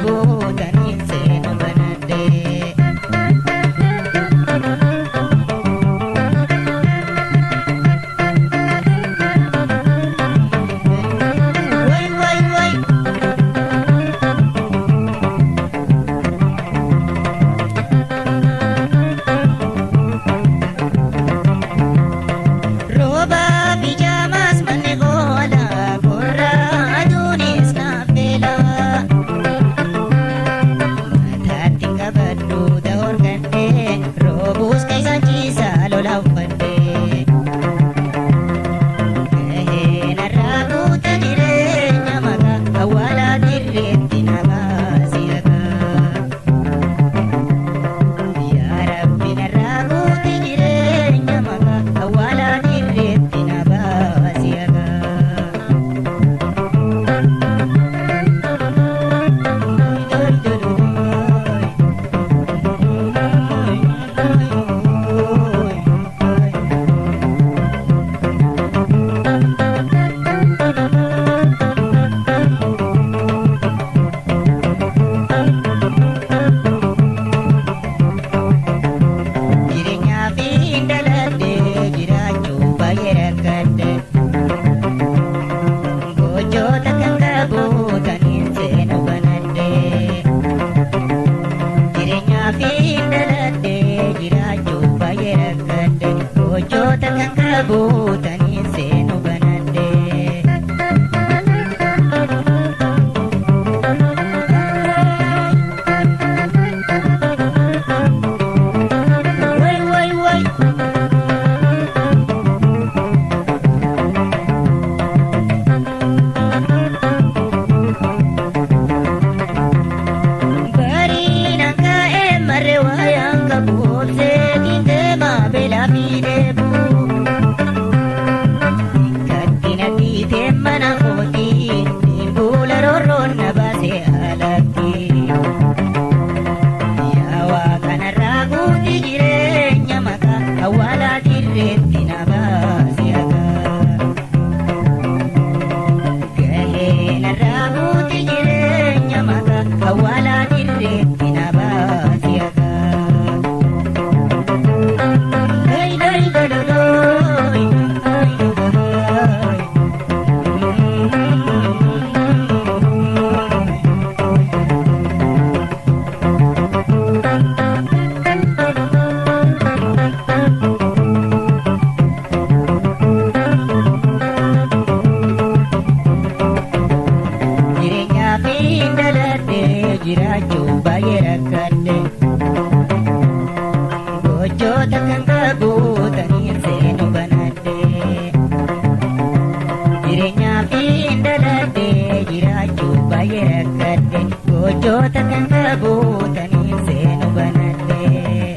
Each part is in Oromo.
buutaniin seenu banadhee. Buutaniin seenu banadhee. Bariin akka eemmarre waayaan qabuubsee deemaa beelaa fi deebu. Mana kooti fuula roorroon na baasee alatti yaawaa kanarraa guutii jireenya mataa awwaalaa dirreetti na baasee akka gahee narraa guutii jireenya mataa awwaalaa dirreetti na baasee akka. Jiraachuu baay'ee rakkadhe gochoota kan qabuutaniin seenu banadhee jireenyaa fi dhaladhee jiraachuu baay'ee rakkadhe gochoota kan qabuutaniin seenu banadhee.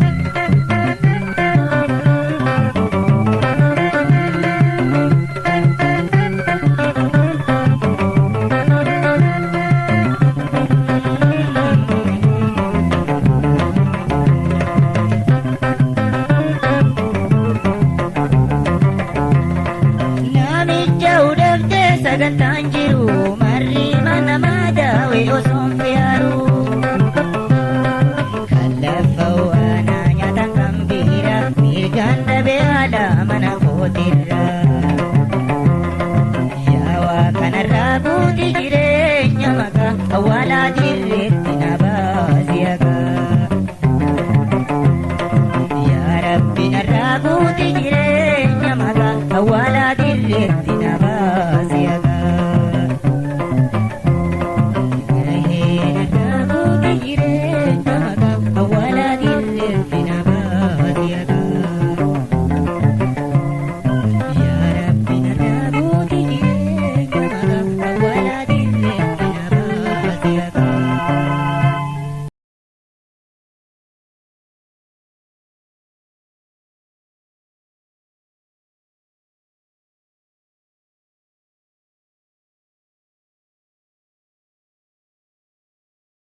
Sagantaan jiru marri mana maadaawee osoon fiyaaru.